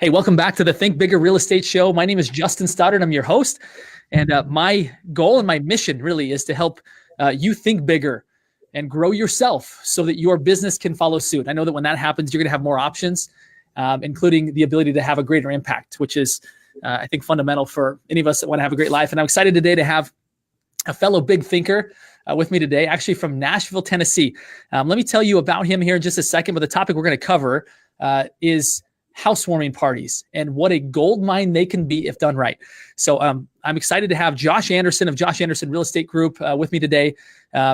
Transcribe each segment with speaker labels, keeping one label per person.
Speaker 1: Hey, welcome back to the Think Bigger Real Estate Show. My name is Justin Stoddard. I'm your host. And my goal and my mission really is to help you think bigger and grow yourself so that your business can follow suit. I know that when that happens, you're going to have more options, including the ability to have a greater impact, which is, I think, fundamental for any of us that want to have a great life. And I'm excited today to have a fellow big thinker with me today, actually from Nashville, Tennessee. Let me tell you about him here in just a second, but the topic we're going to cover is housewarming parties and what a gold mine they can be if done right. So I'm excited to have Josh Anderson of Josh Anderson Real Estate Group with me today.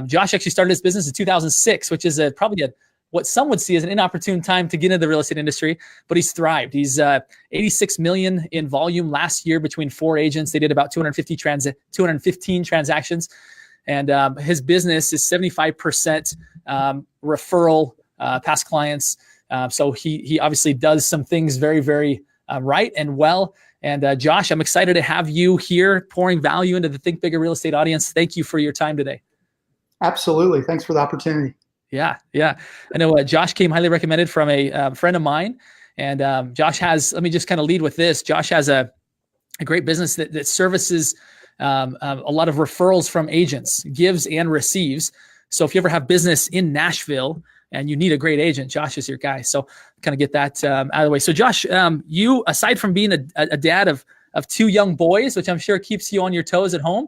Speaker 1: Josh actually started his business in 2006, which is probably what some would see as an inopportune time to get into the real estate industry, but he's thrived. He's 86 million in volume last year between 4 agents. They did about 215 transactions. And his business is 75% referral, past clients. So he obviously does some things very, very right and well. And Josh, I'm excited to have you here pouring value into the Think Bigger Real Estate audience. Thank you for your time today.
Speaker 2: Absolutely. Thanks for the opportunity.
Speaker 1: Yeah. I know Josh came highly recommended from a friend of mine. And Josh has, let me just kind of lead with this. Josh has a great business that services a lot of referrals from agents, gives and receives. So if you ever have business in Nashville and you need a great agent, Josh is your guy. So kind of get that out of the way. So Josh, you, aside from being a dad of 2 young boys, which I'm sure keeps you on your toes at home,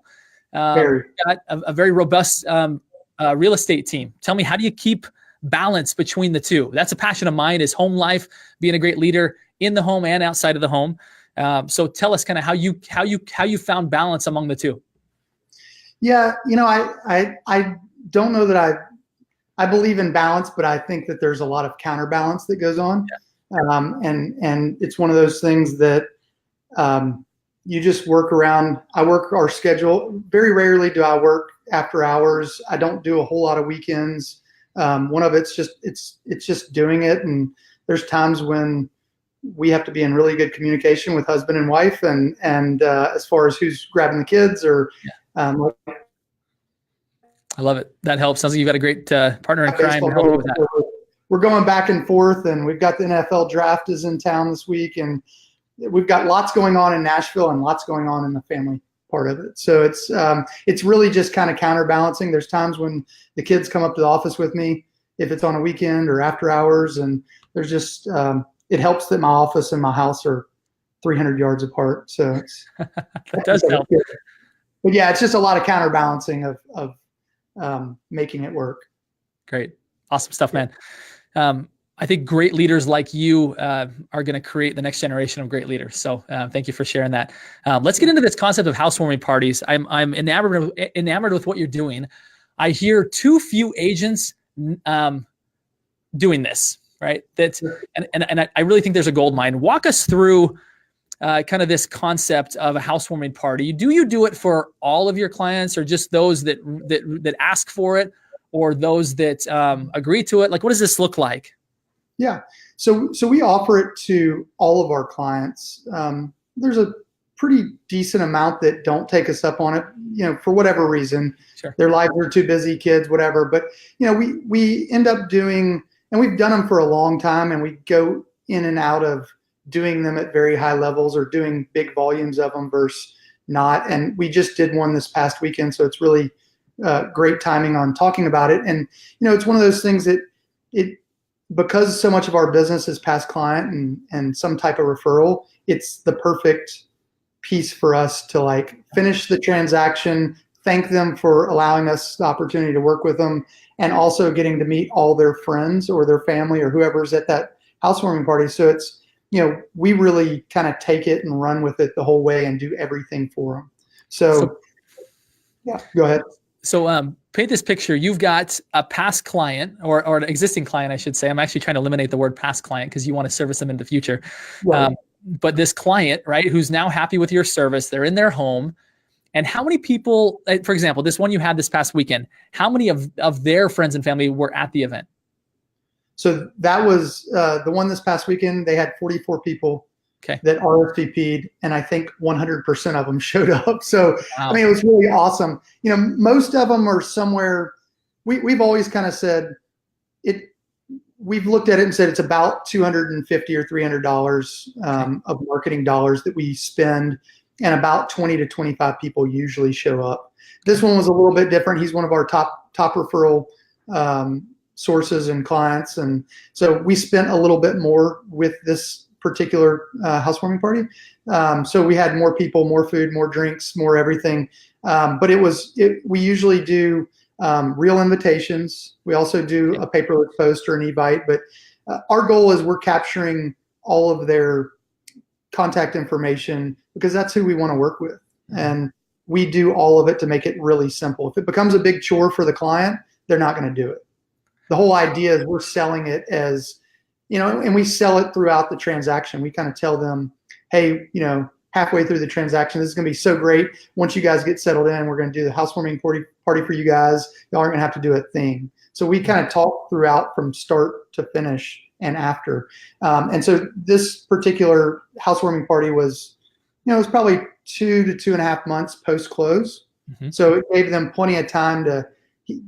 Speaker 1: got a very robust real estate team. Tell me, how do you keep balance between the two? That's a passion of mine, is home life, being a great leader in the home and outside of the home. So tell us kind of how you found balance among the two.
Speaker 2: Yeah, I don't know that I believe in balance, but I think that there's a lot of counterbalance that goes on. Yeah. And it's one of those things that you just work around. I work our schedule. Very rarely do I work after hours. I don't do a whole lot of weekends. One of it's just doing it. And there's times when we have to be in really good communication with husband and wife, and as far as who's grabbing the kids or.
Speaker 1: I love it. That helps. Sounds like you've got a great partner in crime.
Speaker 2: We're going back and forth, and we've got the NFL draft is in town this week, and we've got lots going on in Nashville and lots going on in the family part of it. So it's really just kind of counterbalancing. There's times when the kids come up to the office with me, if it's on a weekend or after hours, and there's just it helps that my office and my house are 300 yards apart. So
Speaker 1: that does help.
Speaker 2: But yeah, it's just a lot of counterbalancing of making it work.
Speaker 1: Great. Awesome stuff, man. I think great leaders like you are going to create the next generation of great leaders. So thank you for sharing that. Let's get into this concept of housewarming parties. I'm enamored with what you're doing. I hear too few agents doing this, right? And I really think there's a gold mine. Walk us through kind of this concept of a housewarming party. Do you do it for all of your clients, or just those that ask for it, or those that agree to it? Like, what does this look like?
Speaker 2: Yeah. So we offer it to all of our clients. There's a pretty decent amount that don't take us up on it, for whatever reason. Sure. Their lives are too busy, kids, whatever. But, we end up doing, and we've done them for a long time, and we go in and out of doing them at very high levels or doing big volumes of them versus not. And we just did one this past weekend, so it's really great timing on talking about it. And, it's one of those things that because so much of our business is past client and some type of referral, it's the perfect piece for us to finish the transaction, thank them for allowing us the opportunity to work with them, and also getting to meet all their friends or their family or whoever's at that housewarming party. So it's, we really kind of take it and run with it the whole way and do everything for them. So yeah, go ahead.
Speaker 1: So paint this picture. You've got a past client or an existing client, I should say. I'm actually trying to eliminate the word past client because you want to service them in the future. Right. But this client, right, who's now happy with your service, they're in their home. And how many people, for example, this one you had this past weekend, how many of their friends and family were at the event?
Speaker 2: So that was the one this past weekend. They had 44 people that RSVP'd, and I think 100% of them showed up. So, wow. I mean, it was really awesome. Most of them are somewhere, we've always kind of said we've looked at it and said it's about $250 or $300 of marketing dollars that we spend, and about 20 to 25 people usually show up. This one was a little bit different. He's one of our top referral sources and clients, and so we spent a little bit more with this particular housewarming party. So we had more people, more food, more drinks, more everything. But we usually do real invitations. We also do a paperless post or an e-bite, but our goal is we're capturing all of their contact information because that's who we want to work with. And we do all of it to make it really simple. If it becomes a big chore for the client, they're not going to do it. The whole idea is we're selling it as, and we sell it throughout the transaction. We kind of tell them, hey, halfway through the transaction, this is going to be so great. Once you guys get settled in, we're going to do the housewarming party for you guys. Y'all aren't going to have to do a thing. So we kind of talk throughout from start to finish and after. And so this particular housewarming party was, it was probably 2 to 2.5 months post-close. Mm-hmm. So it gave them plenty of time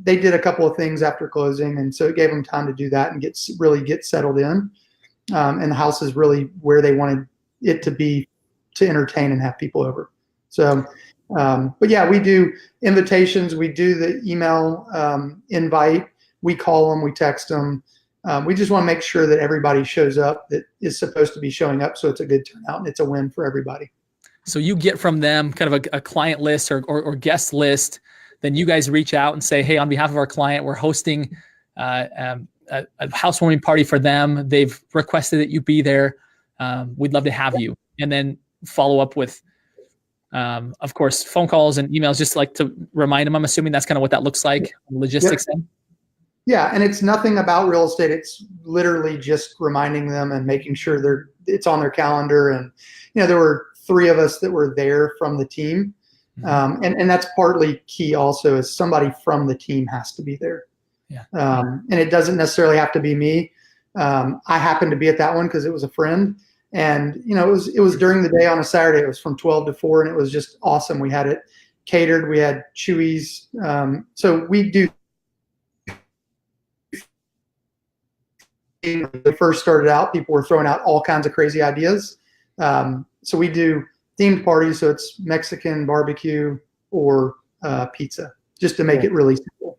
Speaker 2: they did a couple of things after closing. And so it gave them time to do that and really get settled in. And the house is really where they wanted it to be to entertain and have people over. So, but yeah, we do invitations. We do the email invite. We call them. We text them. We just want to make sure that everybody shows up that is supposed to be showing up. So it's a good turnout and it's a win for everybody.
Speaker 1: So you get from them kind of a client list or guest list. Then you guys reach out and say, hey, on behalf of our client, we're hosting a housewarming party for them. They've requested that you be there. We'd love to have you. And then follow up with, of course, phone calls and emails, just like to remind them. I'm assuming that's kind of what that looks like, logistics.
Speaker 2: Yep. Yeah, and it's nothing about real estate. It's literally just reminding them and making sure it's on their calendar. And there were 3 of us that were there from the team, and that's partly key. Also, is somebody from the team has to be there. Yeah. And it doesn't necessarily have to be me. I happened to be at that one because it was a friend. And it was during the day on a Saturday. It was from 12 to 4, and it was just awesome. We had it catered. We had Chewies. So we do. When we first started out, people were throwing out all kinds of crazy ideas. So we do themed parties. So it's Mexican, barbecue, or pizza, just to make it really simple.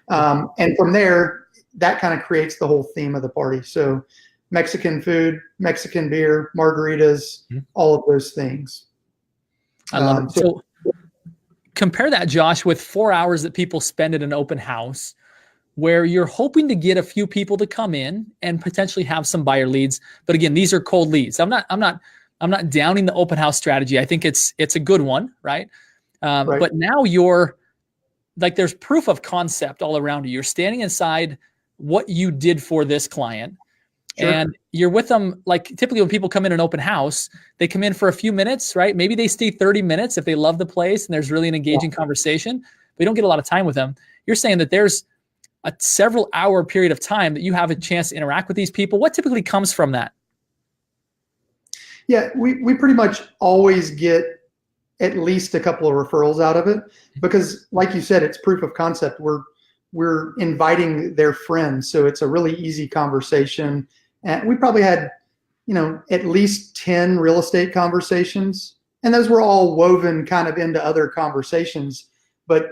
Speaker 2: And from there, that kind of creates the whole theme of the party. So Mexican food, Mexican beer, margaritas, all of those things.
Speaker 1: I love it. So compare that, Josh, with 4 hours that people spend at an open house where you're hoping to get a few people to come in and potentially have some buyer leads. But again, these are cold leads. I'm not downing the open house strategy. I think it's a good one, right? Right. But now you're like, there's proof of concept all around you. You're standing inside what you did for this client. Sure. And you're with them. Like typically when people come in an open house, they come in for a few minutes, right? Maybe they stay 30 minutes if they love the place and there's really an engaging conversation, but you don't get a lot of time with them. You're saying that there's a several hour period of time that you have a chance to interact with these people. What typically comes from that?
Speaker 2: Yeah, we pretty much always get at least a couple of referrals out of it because like you said, it's proof of concept. We're inviting their friends. So it's a really easy conversation. And we probably had, at least 10 real estate conversations, and those were all woven kind of into other conversations. But,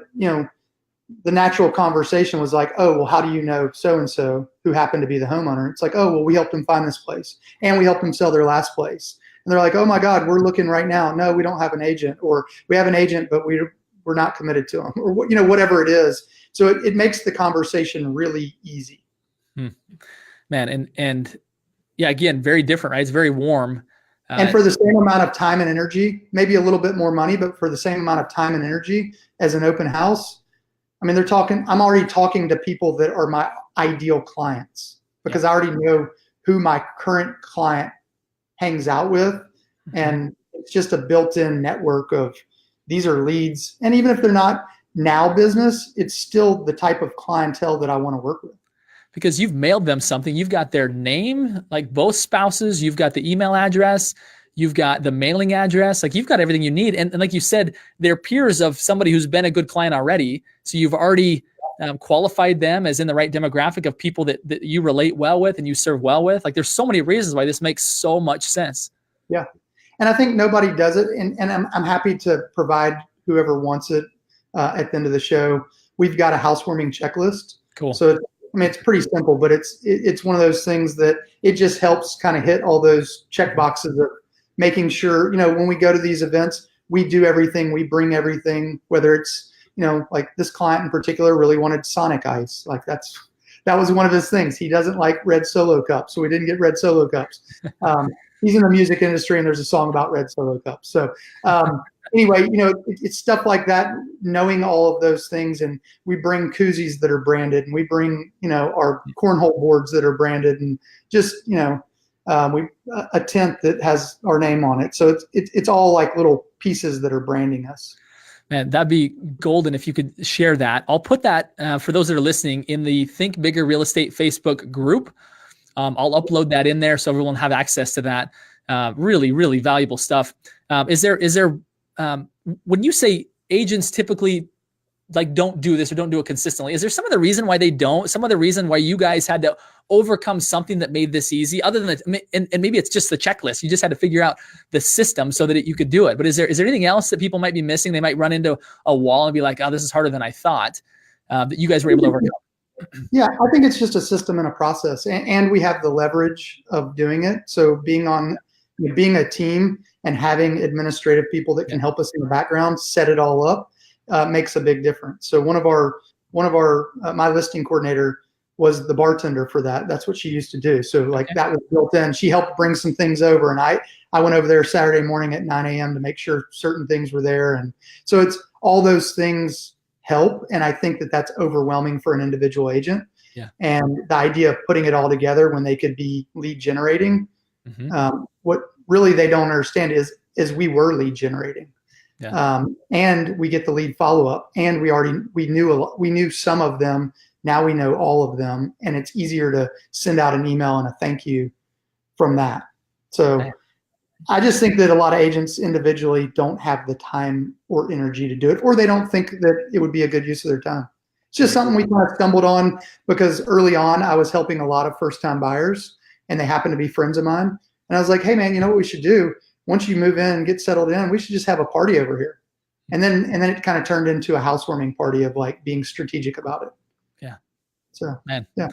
Speaker 2: the natural conversation was like, oh, well, how do you know so-and-so who happened to be the homeowner? It's like, oh, well, we helped them find this place and we helped them sell their last place. And they're like, oh my God, we're looking right now. No, we don't have an agent, or we have an agent, but we're not committed to them, or whatever it is. So it makes the conversation really easy.
Speaker 1: Man. And yeah, again, very different, right? It's very warm.
Speaker 2: And for the same amount of time and energy, maybe a little bit more money, but for the same amount of time and energy as an open house, I mean, I'm already talking to people that are my ideal clients because I already know who my current client hangs out with. And it's just a built-in network of these are leads. And even if they're not now business, it's still the type of clientele that I want to work with.
Speaker 1: Because you've mailed them something. You've got their name, like both spouses. You've got the email address. You've got the mailing address. Like you've got everything you need. And like you said, they're peers of somebody who's been a good client already. So you've already qualified them as in the right demographic of people that you relate well with and you serve well with. Like there's so many reasons why this makes so much sense.
Speaker 2: Yeah. And I think nobody does it. And I'm happy to provide whoever wants it at the end of the show. We've got a housewarming checklist.
Speaker 1: Cool.
Speaker 2: So it's pretty simple, but it's one of those things that it just helps kind of hit all those check boxes of making sure, when we go to these events, we do everything, we bring everything, whether it's, like this client in particular really wanted Sonic Ice. Like that was one of his things. He doesn't like red Solo cups, so we didn't get red Solo cups. He's in the music industry, and there's a song about red Solo cups. So anyway, it's stuff like that, knowing all of those things. And we bring koozies that are branded, and we bring, our cornhole boards that are branded, and just, a tent that has our name on it. So it's all like little pieces that are branding us.
Speaker 1: Man, that'd be golden if you could share that. I'll put that for those that are listening in the Think Bigger Real Estate Facebook group. I'll upload that in there so everyone will have access to that. Really, really valuable stuff. Is there when you say agents typically like don't do this or don't do it consistently, is there some of the reason why they don't? Some of the reason why you guys had to overcome something that made this easy, other than and maybe it's just the checklist. You just had to figure out the system so that you could do it. But is there anything else that people might be missing? They might run into a wall and be like, "Oh, this is harder than I thought." That you guys were able to overcome.
Speaker 2: Yeah, I think it's just a system and a process, and we have the leverage of doing it. So being a team and having administrative people that can help us in the background set it all up makes a big difference. So one of our my listing coordinator was the bartender for that. That's what she used to do. So like that was built in. She helped bring some things over, and I went over there Saturday morning at 9 a.m. to make sure certain things were there. And so it's all those things help. And I think that that's overwhelming for an individual agent.
Speaker 1: Yeah.
Speaker 2: And the idea of putting it all together when they could be lead generating, what really they don't understand is we were lead generating. Yeah. And we get the lead follow up, and we knew some of them. Now we know all of them, and it's easier to send out an email and a thank you from that. So I just think that a lot of agents individually don't have the time or energy to do it, or they don't think that it would be a good use of their time. It's just something we kind of stumbled on because early on I was helping a lot of first-time buyers, and they happened to be friends of mine. And I was like, hey man, you know what we should do? Once you move in and get settled in, we should just have a party over here. And then it kind of turned into a housewarming party of like being strategic about it.
Speaker 1: Yeah.
Speaker 2: So,
Speaker 1: man,
Speaker 2: yeah.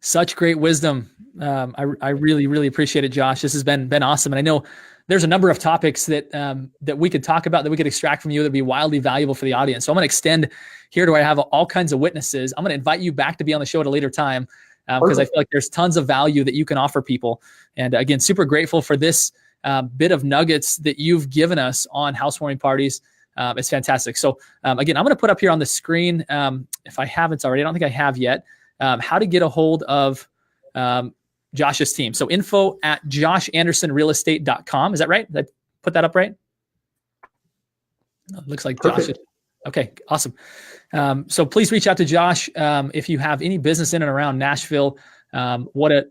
Speaker 1: Such great wisdom. I really, really appreciate it, Josh. This has been awesome. And I know there's a number of topics that we could talk about, that we could extract from you that'd be wildly valuable for the audience. So I'm going to extend here to where I have all kinds of witnesses. I'm going to invite you back to be on the show at a later time because I feel like there's tons of value that you can offer people. And again, super grateful for this bit of nuggets that you've given us on housewarming parties. It's fantastic. So again, I'm going to put up here on the screen, if I haven't already, I don't think I have yet, how to get a hold of Josh's team. So info@joshandersonrealestate.com. Is that right? Did I put that up right? It looks like
Speaker 2: Perfect.
Speaker 1: Josh. Okay, awesome. So please reach out to Josh if you have any business in and around Nashville. What a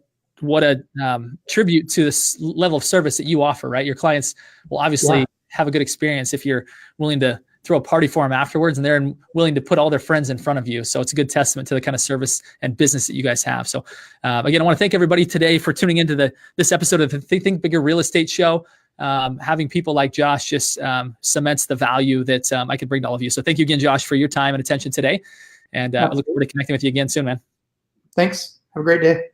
Speaker 1: tribute to this level of service that you offer, right? Your clients will obviously have a good experience if you're willing to throw a party for them afterwards, and they're willing to put all their friends in front of you. So it's a good testament to the kind of service and business that you guys have. So again, I want to thank everybody today for tuning into this episode of the Think Bigger Real Estate Show. Having people like Josh just cements the value that I could bring to all of you. So thank you again, Josh, for your time and attention today. And I look forward to connecting with you again soon, man.
Speaker 2: Thanks. Have a great day.